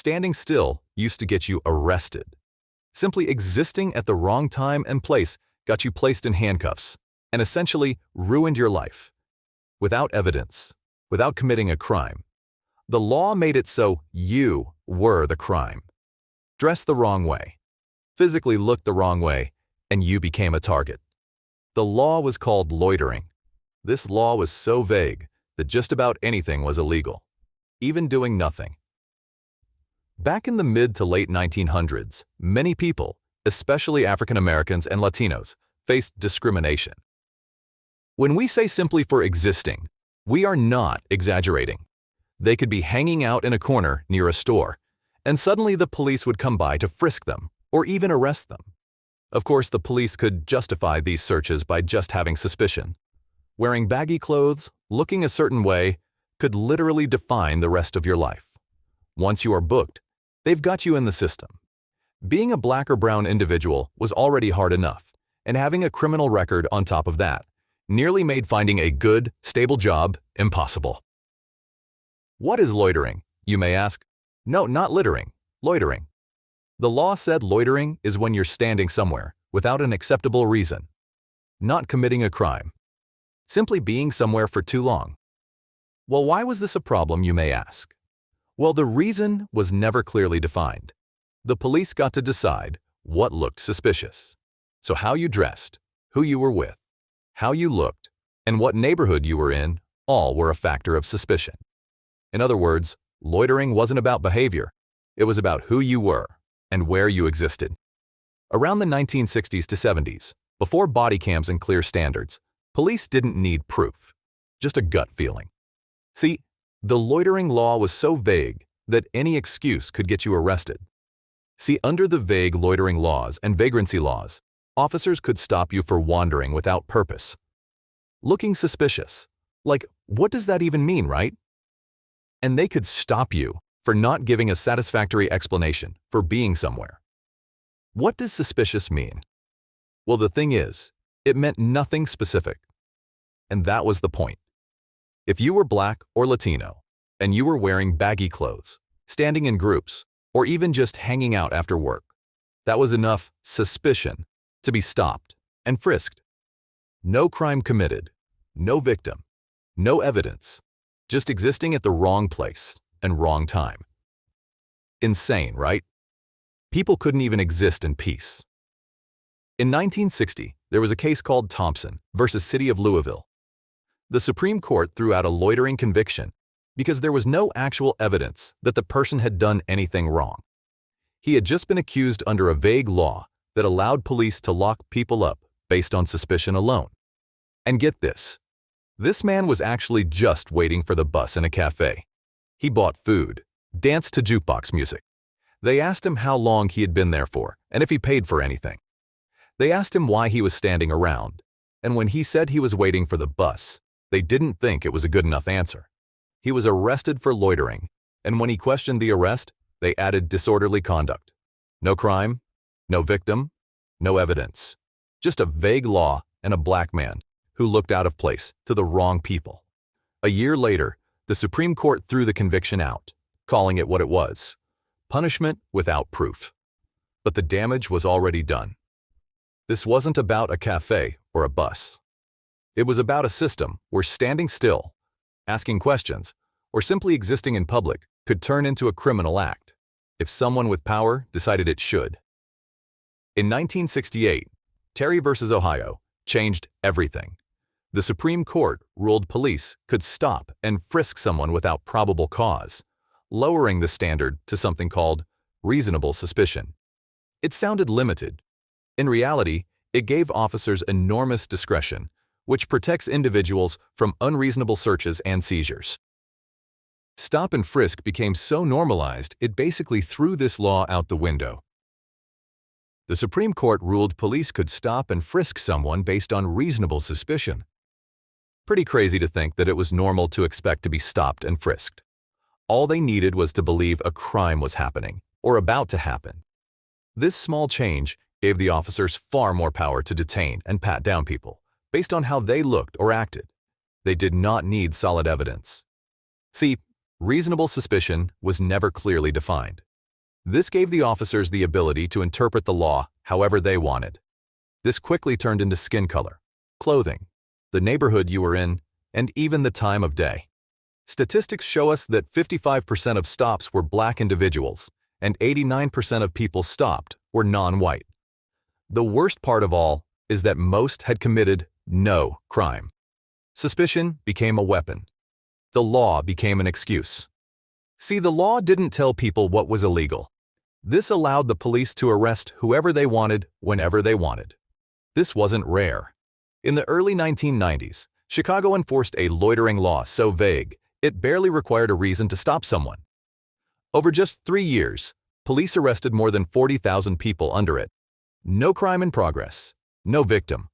Standing still used to get you arrested. Simply existing at the wrong time and place got you placed in handcuffs and essentially ruined your life. Without evidence, without committing a crime. The law made it so you were the crime. Dress the wrong way, physically looked the wrong way, and you became a target. The law was called loitering. This law was so vague that just about anything was illegal, even doing nothing. Back in the mid to late 1900s, many people, especially African Americans and Latinos, faced discrimination. When we say simply for existing, we are not exaggerating. They could be hanging out in a corner near a store, and suddenly the police would come by to frisk them or even arrest them. Of course, the police could justify these searches by just having suspicion. Wearing baggy clothes, looking a certain way, could literally define the rest of your life. Once you are booked, they've got you in the system. Being a black or brown individual was already hard enough, and having a criminal record on top of that nearly made finding a good, stable job impossible. What is loitering, you may ask? No, not littering, loitering. The law said loitering is when you're standing somewhere without an acceptable reason, not committing a crime, simply being somewhere for too long. Well, why was this a problem, you may ask? Well, the reason was never clearly defined. The police got to decide what looked suspicious. So how you dressed, who you were with, how you looked, and what neighborhood you were in all were a factor of suspicion. In other words, loitering wasn't about behavior. It was about who you were and where you existed. Around the 1960s to 70s, before body cams and clear standards, police didn't need proof, just a gut feeling. See, the loitering law was so vague that any excuse could get you arrested. See, under the vague loitering laws and vagrancy laws, officers could stop you for wandering without purpose. Looking suspicious. Like, what does that even mean, right? And they could stop you for not giving a satisfactory explanation for being somewhere. What does suspicious mean? Well, the thing is, it meant nothing specific. And that was the point. If you were black or Latino, and you were wearing baggy clothes, standing in groups, or even just hanging out after work, that was enough suspicion to be stopped and frisked. No crime committed, no victim, no evidence, just existing at the wrong place and wrong time. Insane, right? People couldn't even exist in peace. In 1960, there was a case called Thompson versus City of Louisville. The Supreme Court threw out a loitering conviction because there was no actual evidence that the person had done anything wrong. He had just been accused under a vague law that allowed police to lock people up based on suspicion alone. And get this man was actually just waiting for the bus in a cafe. He bought food, danced to jukebox music. They asked him how long he had been there for and if he paid for anything. They asked him why he was standing around, and when he said he was waiting for the bus, they didn't think it was a good enough answer. He was arrested for loitering, and when he questioned the arrest, they added disorderly conduct. No crime, no victim, no evidence. Just a vague law and a black man who looked out of place to the wrong people. A year later, the Supreme Court threw the conviction out, calling it what it was: punishment without proof. But the damage was already done. This wasn't about a cafe or a bus. It was about a system where standing still, asking questions, or simply existing in public could turn into a criminal act if someone with power decided it should. In 1968, Terry versus Ohio changed everything. The Supreme Court ruled police could stop and frisk someone without probable cause, lowering the standard to something called reasonable suspicion. It sounded limited. In reality, it gave officers enormous discretion, which protects individuals from unreasonable searches and seizures. Stop and frisk became so normalized, it basically threw this law out the window. The Supreme Court ruled police could stop and frisk someone based on reasonable suspicion. Pretty crazy to think that it was normal to expect to be stopped and frisked. All they needed was to believe a crime was happening or about to happen. This small change gave the officers far more power to detain and pat down people based on how they looked or acted. They did not need solid evidence. See, reasonable suspicion was never clearly defined, This gave the officers the ability to interpret the law however they wanted. This quickly turned into skin color, clothing, the neighborhood you were in, and even the time of day. Statistics show us that 55% of stops were black individuals, and 89% of people stopped were non-white. The worst part of all is that most had committed no crime. Suspicion became a weapon. The law became an excuse. See, the law didn't tell people what was illegal. This allowed the police to arrest whoever they wanted, whenever they wanted. This wasn't rare. In the early 1990s, Chicago enforced a loitering law so vague, it barely required a reason to stop someone. Over just 3 years, police arrested more than 40,000 people under it. No crime in progress, no victim.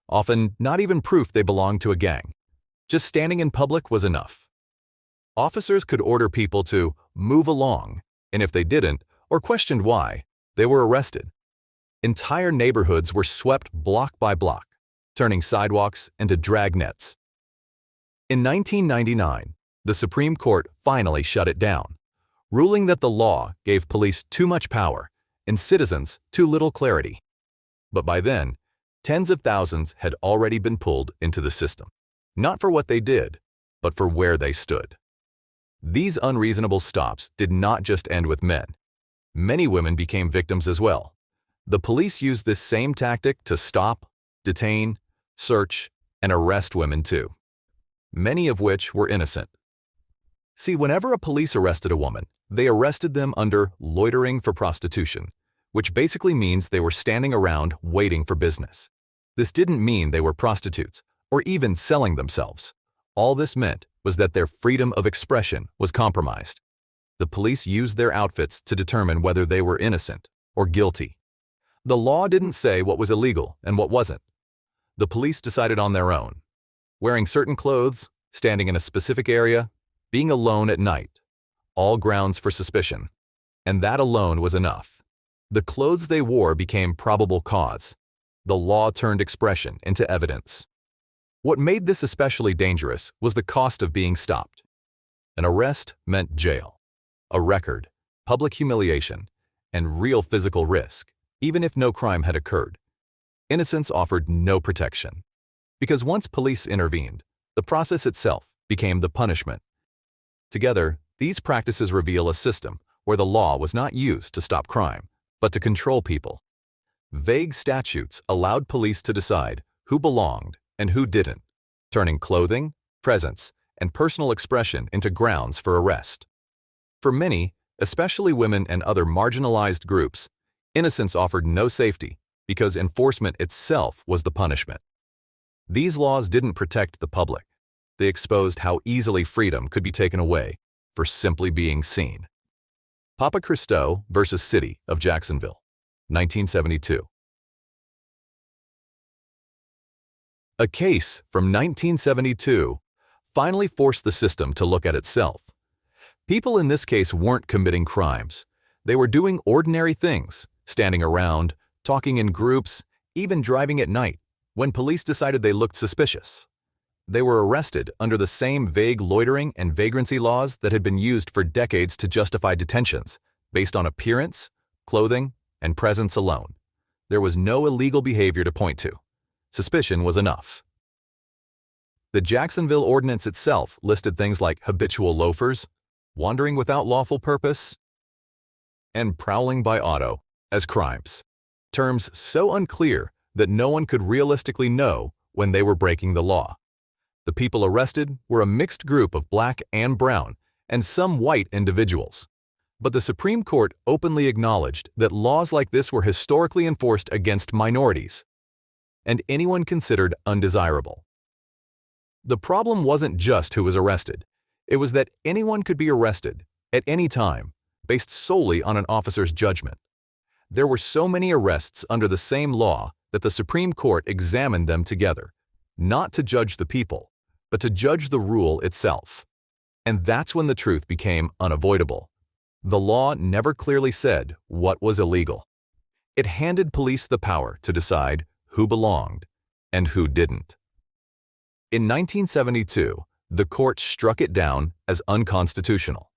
Often not even proof they belonged to a gang. Just standing in public was enough. Officers could order people to move along, and if they didn't, or questioned why, they were arrested. Entire neighborhoods were swept block by block, turning sidewalks into dragnets. In 1999, the Supreme Court finally shut it down, ruling that the law gave police too much power and citizens too little clarity. But by then, tens of thousands had already been pulled into the system, not for what they did, but for where they stood. These unreasonable stops did not just end with men. Many women became victims as well. The police used this same tactic to stop, detain, search, and arrest women too, many of which were innocent. See, whenever a police arrested a woman, they arrested them under loitering for prostitution, which basically means they were standing around waiting for business. This didn't mean they were prostitutes or even selling themselves. All this meant was that their freedom of expression was compromised. The police used their outfits to determine whether they were innocent or guilty. The law didn't say what was illegal and what wasn't. The police decided on their own. Wearing certain clothes, standing in a specific area, being alone at night, all grounds for suspicion. And that alone was enough. The clothes they wore became probable cause. The law turned expression into evidence. What made this especially dangerous was the cost of being stopped. An arrest meant jail, a record, public humiliation, and real physical risk, even if no crime had occurred. Innocence offered no protection. Because once police intervened, the process itself became the punishment. Together, these practices reveal a system where the law was not used to stop crime, but to control people. Vague statutes allowed police to decide who belonged and who didn't, turning clothing, presence, and personal expression into grounds for arrest. For many, especially women and other marginalized groups, innocence offered no safety because enforcement itself was the punishment. These laws didn't protect the public. They exposed how easily freedom could be taken away for simply being seen. Papa Christo versus City of Jacksonville, 1972. A case from 1972 finally forced the system to look at itself. People in this case weren't committing crimes. They were doing ordinary things, standing around, talking in groups, even driving at night, when police decided they looked suspicious. They were arrested under the same vague loitering and vagrancy laws that had been used for decades to justify detentions, based on appearance, clothing, and presence alone. There was no illegal behavior to point to. Suspicion was enough. The Jacksonville Ordinance itself listed things like habitual loafers, wandering without lawful purpose, and prowling by auto as crimes. Terms so unclear that no one could realistically know when they were breaking the law. The people arrested were a mixed group of black and brown, and some white individuals. But the Supreme Court openly acknowledged that laws like this were historically enforced against minorities, and anyone considered undesirable. The problem wasn't just who was arrested. It was that anyone could be arrested, at any time, based solely on an officer's judgment. There were so many arrests under the same law that the Supreme Court examined them together, not to judge the people, but to judge the rule itself. And that's when the truth became unavoidable. The law never clearly said what was illegal. It handed police the power to decide who belonged and who didn't. In 1972, the court struck it down as unconstitutional.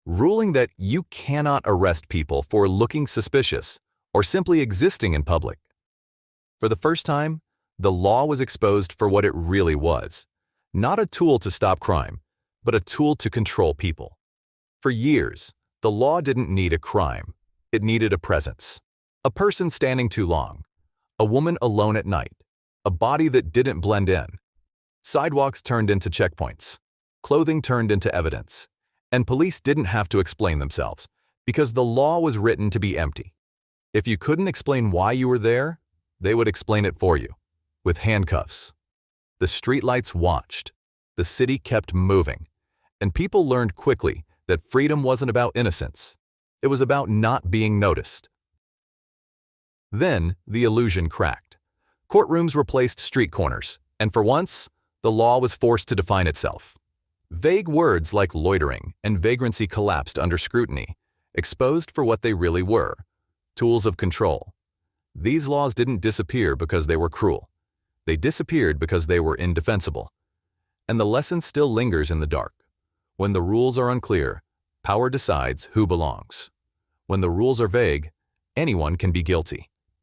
ruling that you cannot arrest people for looking suspicious or simply existing in public. For the first time, the law was exposed for what it really was, not a tool to stop crime, but a tool to control people. For years, the law didn't need a crime. It needed a presence. A person standing too long, a woman alone at night, a body that didn't blend in. Sidewalks turned into checkpoints, clothing turned into evidence, and police didn't have to explain themselves because the law was written to be empty. If you couldn't explain why you were there, they would explain it for you, with handcuffs. The streetlights watched, the city kept moving, and people learned quickly that freedom wasn't about innocence. It was about not being noticed. Then the illusion cracked. Courtrooms replaced street corners, and for once, the law was forced to define itself. Vague words like loitering and vagrancy collapsed under scrutiny, exposed for what they really were, tools of control. These laws didn't disappear because they were cruel. They disappeared because they were indefensible. And the lesson still lingers in the dark. When the rules are unclear, power decides who belongs. When the rules are vague, anyone can be guilty.